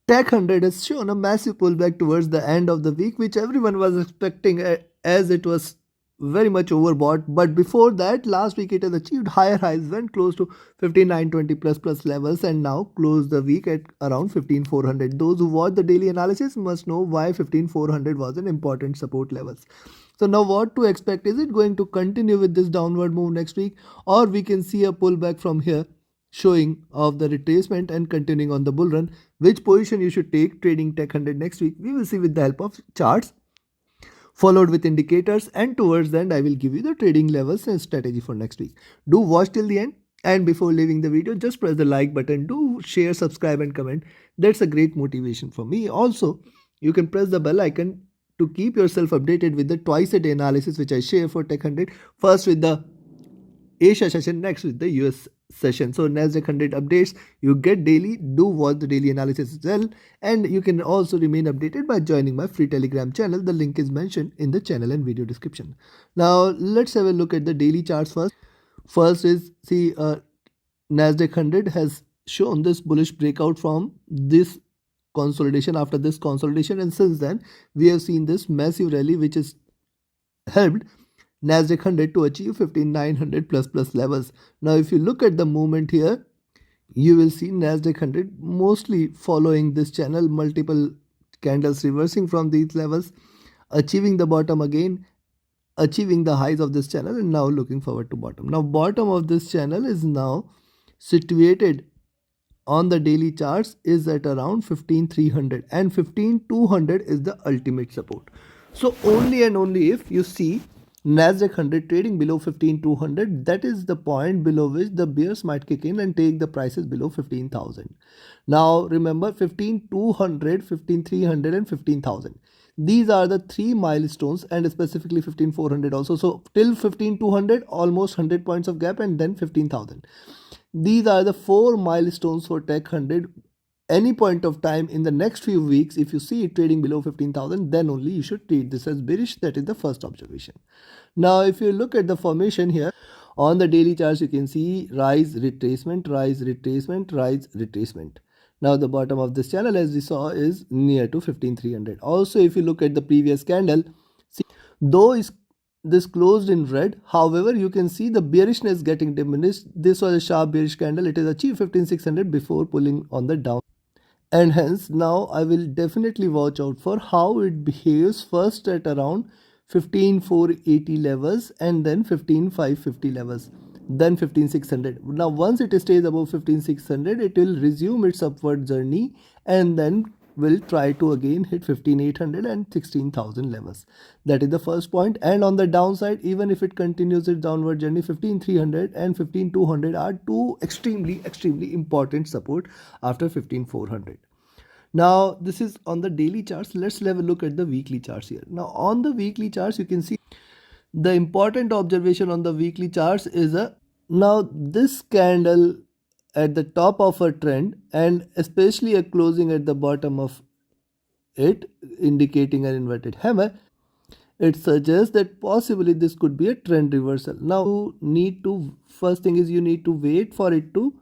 Tech 100 has shown a massive pullback towards the end of the week, which everyone was expecting as it was very much overbought. But before that, last week it has achieved higher highs, went close to 15920 plus levels, and now closed the week at around 15400. Those who watch the daily analysis must know why 15400 was an important support levels. So now what to expect? Is it going to continue with this downward move next week, or we can see a pullback from here showing of the retracement and continuing on the bull run? Which position you should take trading Tech 100 next week, we will see with the help of charts followed with indicators, and towards the end I will give you the trading levels and strategy for next week. Do watch till the end, and before leaving the video just press the like button, do share, subscribe and comment. That's a great motivation for me. Also, you can press the bell icon to keep yourself updated with the twice a day analysis which I share for Tech 100, first with the Asia session, next with the US session. So Nasdaq 100 updates you get daily. Do watch the daily analysis as well, and you can also remain updated by joining my free Telegram channel. The link is mentioned in the channel and video description. Now let's have a look at the daily charts first. First is see Nasdaq 100 has shown this bullish breakout from this consolidation. After this consolidation, and since then we have seen this massive rally which is helped Nasdaq 100 to achieve 15900 plus levels. Now if you look at the movement here, you will see Nasdaq 100 mostly following this channel, multiple candles reversing from these levels, achieving the bottom again, achieving the highs of this channel, and now looking forward to bottom. Now bottom of this channel is now situated on the daily charts is at around 15300, and 15200 is the ultimate support. So only and only if you see Nasdaq 100 trading below 15200, that is the point below which the bears might kick in and take the prices below 15000. Now remember, 15200, 15300 and 15000, these are the three milestones, and specifically 15400 also. So till 15200 almost 100 points of gap, and then 15000. These are the four milestones for Tech 100. Any point of time in the next few weeks, if you see it trading below 15,000, then only you should treat this as bearish. That is the first observation. Now, if you look at the formation here on the daily charts, you can see rise, retracement, rise, retracement, rise, retracement. Now, the bottom of this channel, as we saw, is near to 15300. Also, if you look at the previous candle, see, though this closed in red, however you can see the bearishness getting diminished. This was a sharp bearish candle. It has achieved 15600 before pulling on the down, and hence now I will definitely watch out for how it behaves, first at around 15480 levels, and then 15550 levels, then 15600. Now once it stays above 15600, it will resume its upward journey, and then will try to again hit 15800 and 16000 levels. That is the first point. And on the downside, even if it continues its downward journey, 15300 and 15200 are two extremely important support after 15400. Now this is on the daily charts. Let's have a look at the weekly charts here. Now on the weekly charts, you can see the important observation on the weekly charts is now this candle at the top of a trend, and especially a closing at the bottom of it indicating an inverted hammer, it suggests that possibly this could be a trend reversal. Now you need to, first thing is you need to wait for it to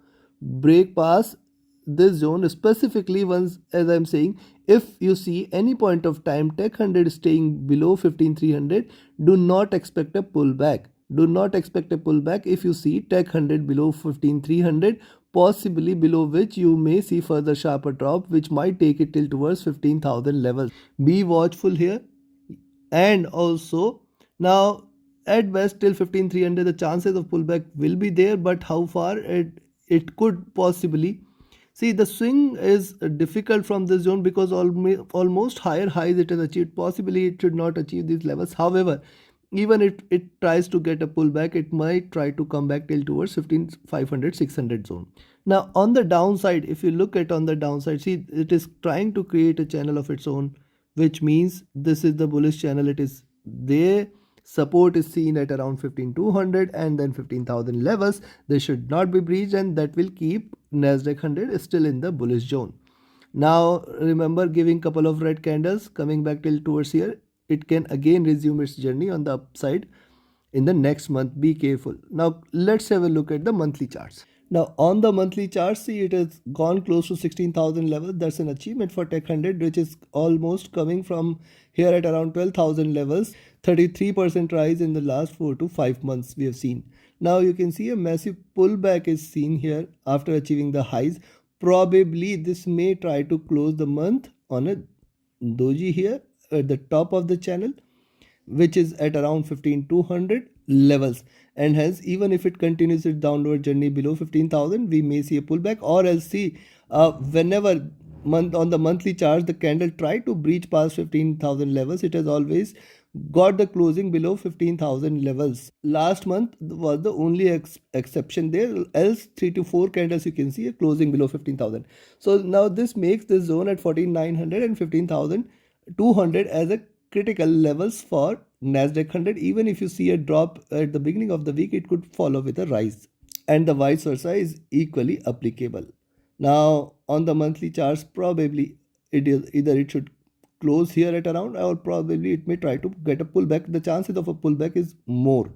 break past this zone, specifically once, as I'm saying, if you see any point of time Tech 100 staying below 15300, do not expect a pullback. Do not expect a pullback if you see Tech 100 below 15300, possibly below which you may see further sharper drop which might take it till towards 15000 levels. Be watchful here. And also now at best till 15300 the chances of pullback will be there, but how far it could possibly see. The swing is difficult from this zone because almost higher highs it has achieved. Possibly it should not achieve these levels. However, even if it tries to get a pullback, it might try to come back till towards 15500 600 zone. Now on the downside, if you look at on the downside, see it is trying to create a channel of its own, which means this is the bullish channel. It is there. Support is seen at around 15200 and then 15000 levels. They should not be breached, and that will keep Nasdaq 100 still in the bullish zone. Now remember, giving couple of red candles coming back till towards here, it can again resume its journey on the upside in the next month. Be careful. Now let's have a look at the monthly charts. Now on the monthly chart, see it has gone close to 16,000 level. That's an achievement for Tech 100, which is almost coming from here at around 12,000 levels. 33% rise in the last 4 to 5 months we have seen. Now you can see a massive pullback is seen here after achieving the highs. Probably this may try to close the month on a doji here at the top of the channel, which is at around 15200 levels, and hence even if it continues its downward journey below 15,000, we may see a pullback, or else see whenever month on the monthly chart the candle tried to breach past 15,000 levels, it has always got the closing below 15,000 levels. Last month was the only exception there, else 3 to 4 candles you can see a closing below 15,000. So now this makes this zone at 14,900 and 15,200 as a critical levels for Nasdaq 100. Even if you see a drop at the beginning of the week, it could follow with a rise, and the vice versa is equally applicable. Now on the monthly charts, probably it is either it should close here at around, or probably it may try to get a pullback. The chances of a pullback is more.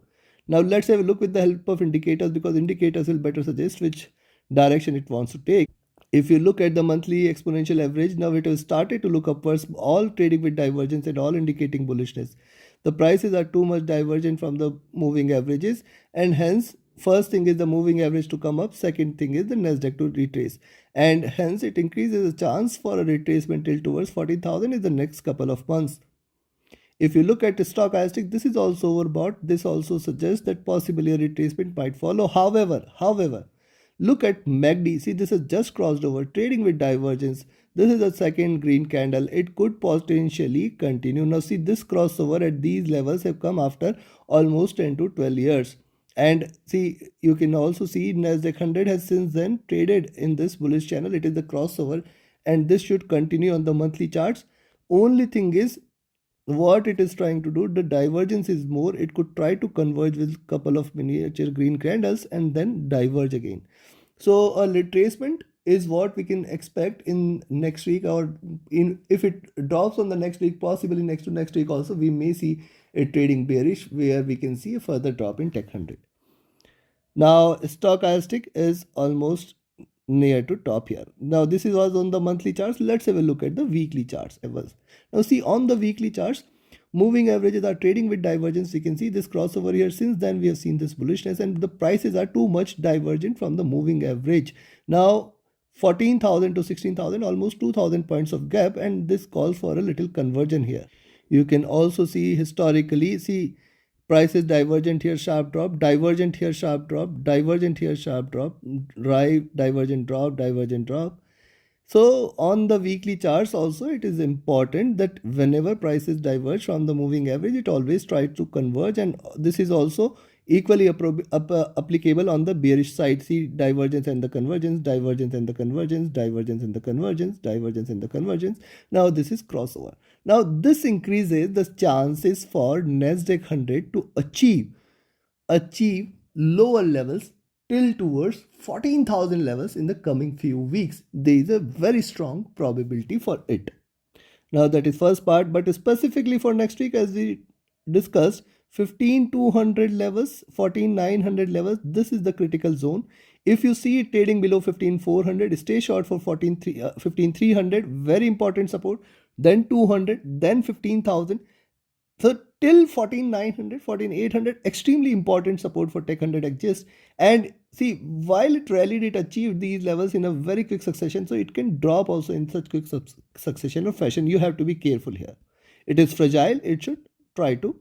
Now let's have a look with the help of indicators, because indicators will better suggest which direction it wants to take. If you look at the monthly exponential average, now it has started to look upwards, all trading with divergence and all indicating bullishness. The prices are too much divergent from the moving averages, and hence first thing is the moving average to come up, second thing is the Nasdaq to retrace, and hence it increases the chance for a retracement till towards 40,000 in the next couple of months. If you look at the stochastic, this is also overbought. This also suggests that possibly a retracement might follow. However, look at MACD. See, this has just crossed over, trading with divergence. This is a second green candle. It could potentially continue. Now see, this crossover at these levels have come after almost 10 to 12 years. And see, you can also see Nasdaq 100 has since then traded in this bullish channel. It is the crossover, and this should continue on the monthly charts. Only thing is, what it is trying to do, the divergence is more. It could try to converge with couple of miniature green candles and then diverge again. So a retracement is what we can expect in next week, or in if it drops on the next week, possibly next to next week also, we may see a trading bearish where we can see a further drop in Tech 100. Now stochastic is almost near to top here. Now this was on the monthly charts. Let's have a look at the weekly charts. Now see, on the weekly charts, moving averages are trading with divergence. You can see this crossover here. Since then we have seen this bullishness, and the prices are too much divergent from the moving average. Now 14,000 to 16,000, almost 2,000 points of gap, and this calls for a little conversion here. You can also see historically, see prices divergent here, sharp drop, divergent here, sharp drop, divergent here, sharp drop, right, divergent drop, divergent drop. So on the weekly charts also, it is important that whenever prices diverge from the moving average, it always tries to converge, and this is also equally applicable on the bearish side. See, divergence and the convergence, divergence and the convergence, divergence and the convergence, divergence and the convergence. Now this is crossover. Now this increases the chances for Nasdaq 100 to achieve lower levels till towards 14,000 levels in the coming few weeks. There is a very strong probability for it. Now that is first part, but specifically for next week, as we discussed, 15,200 levels, 14,900 levels, this is the critical zone. If you see it trading below 15,400, stay short for 15,300, very important support, then 200, then 15,000. So till 14,900, 14,800, extremely important support for Tech 100 exists. And see, while it rallied, it achieved these levels in a very quick succession. So it can drop also in such quick succession or fashion. You have to be careful here. It is fragile. It should try to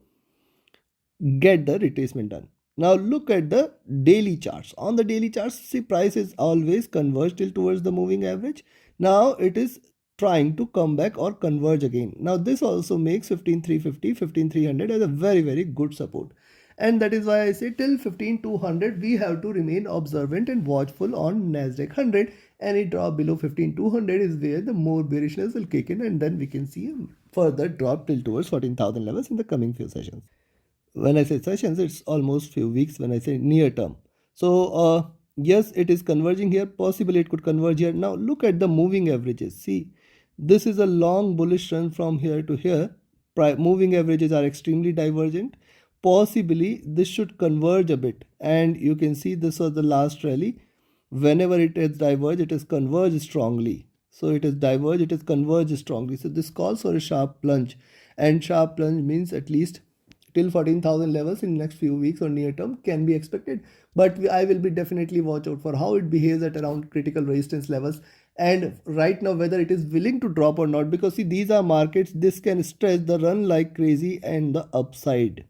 get the retracement done. Now look at the daily charts. On the daily charts, see, price is always converged till towards the moving average. Now it is trying to come back or converge again. Now this also makes 15,350, 15,300 as a very good support. And that is why I say till 15,200 we have to remain observant and watchful on Nasdaq 100. Any drop below 15,200 is where the more bearishness will kick in, and then we can see a further drop till towards 14,000 levels in the coming few sessions. When I say sessions, it's almost few weeks when I say near term. So yes, it is converging here. Possibly it could converge here. Now look at the moving averages. See, this is a long bullish run from here to here. Moving averages are extremely divergent. Possibly this should converge a bit, and you can see this was the last rally whenever it is diverged, it is converged strongly. So it is diverged, it is converged strongly. So this calls for a sharp plunge, and sharp plunge means at least till 14,000 levels in next few weeks or near term can be expected. But I will be definitely watch out for how it behaves at around critical resistance levels, and right now whether it is willing to drop or not, because see, these are markets, this can stretch the run like crazy and the upside.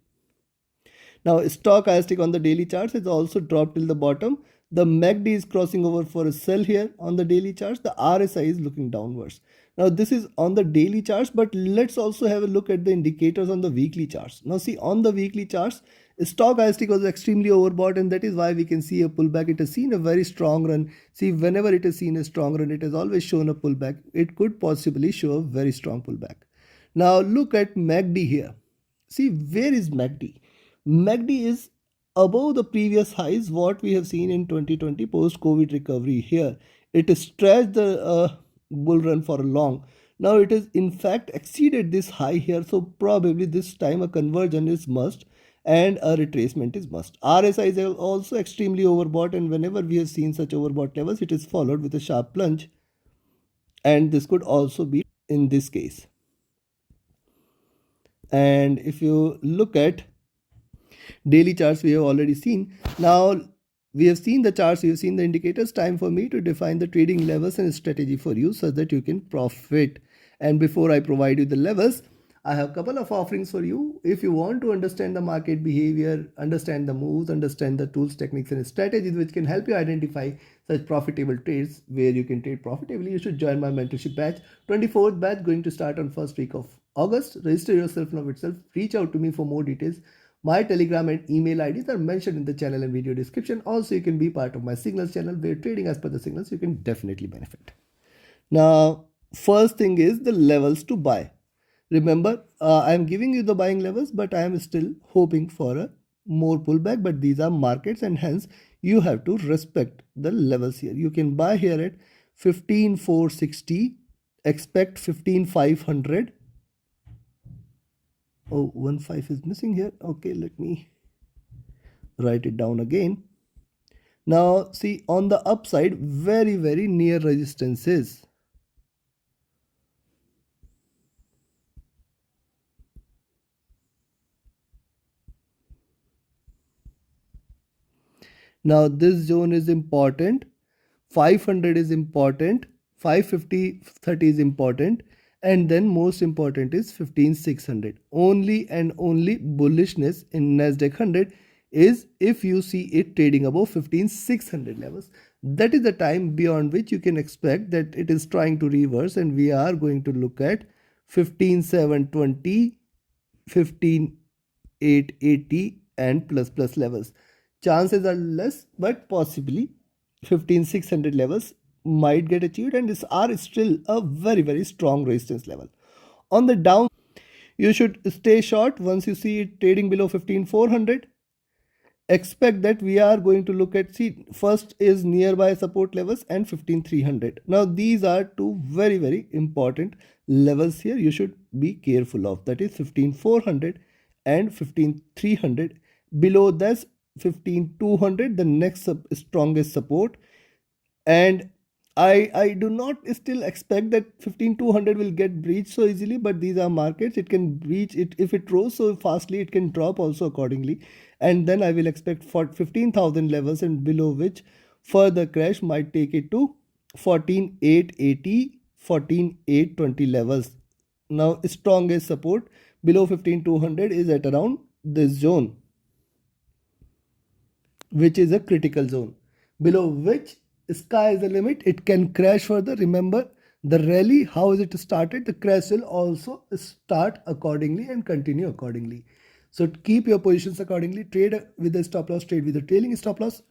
Now, stochastic on the daily charts is also dropped till the bottom. The MACD is crossing over for a sell here on the daily charts. The RSI is looking downwards. Now, this is on the daily charts, but let's also have a look at the indicators on the weekly charts. Now, see, on the weekly charts, stochastic was extremely overbought, and that is why we can see a pullback. It has seen a very strong run. See, whenever it has seen a strong run, it has always shown a pullback. It could possibly show a very strong pullback. Now, look at MACD here. See, where is MACD? MACD is above the previous highs what we have seen in 2020 post-COVID recovery here. It stretched the bull run for long. Now it is in fact exceeded this high here. So probably this time a conversion is must and a retracement is must. RSI is also extremely overbought, and whenever we have seen such overbought levels, it is followed with a sharp plunge. And this could also be in this case. And if you look at daily charts, we have already seen. Now we have seen the charts, we have seen the indicators. Time for me to define the trading levels and strategy for you so that you can profit. And before I provide you the levels, I have a couple of offerings for you. If you want to understand the market behavior, understand the moves, understand the tools, techniques, and strategies which can help you identify such profitable trades where you can trade profitably, you should join my mentorship batch. 24th batch going to start on first week of August. Register yourself now itself. Reach out to me for more details. My Telegram and email IDs are mentioned in the channel and video description. Also, you can be part of my signals channel where trading as per the signals you can definitely benefit. Now, first thing is the levels to buy. Remember, I am giving you the buying levels, but I am still hoping for a more pullback. But these are markets, and hence you have to respect the levels here. You can buy here at 15,460, expect 15,500. Oh, 1.5 is missing here. Okay, let me write it down again. Now, see, on the upside, very, very near resistances. Now, this zone is important. 500 is important. 550, 30 is important. And then most important is 15,600. Only and only bullishness in Nasdaq 100 is if you see it trading above 15,600 levels. That is the time beyond which you can expect that it is trying to reverse, and we are going to look at 15,720, 15,880 and plus levels. Chances are less, but possibly 15,600 levels might get achieved, and these are still a very strong resistance level. On the down, you should stay short once you see it trading below 15,400. Expect that we are going to look at, see, first is nearby support levels and 15,300. Now these are two very important levels here you should be careful of, that is 15,400 and 15,300. Below this 15,200, the next strongest support. And I do not still expect that 15,200 will get breached so easily, but these are markets, it can breach it. If it rose so fastly, it can drop also accordingly, and then I will expect for 15,000 levels, and below which further crash might take it to 14,880, 14,820 levels. Now strongest support below 15,200 is at around this zone, which is a critical zone, below which sky is the limit. It can crash further. Remember, the rally, how is it started? The crash will also start accordingly and continue accordingly. So keep your positions accordingly. Trade with a stop loss, trade with a trailing stop loss.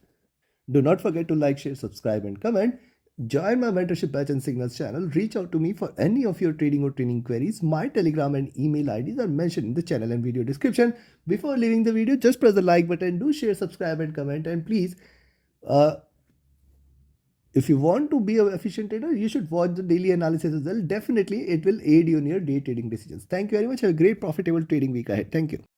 Do not forget to like, share, subscribe and comment. Join my mentorship batch and signals channel. Reach out to me for any of your trading or training queries. My Telegram and email IDs are mentioned in the channel and video description. Before leaving the video, just press the like button. Do share, subscribe and comment. And please, if you want to be an efficient trader, you should watch the daily analysis as well. Definitely, it will aid you in your day trading decisions. Thank you very much. Have a great profitable trading week ahead. Thank you.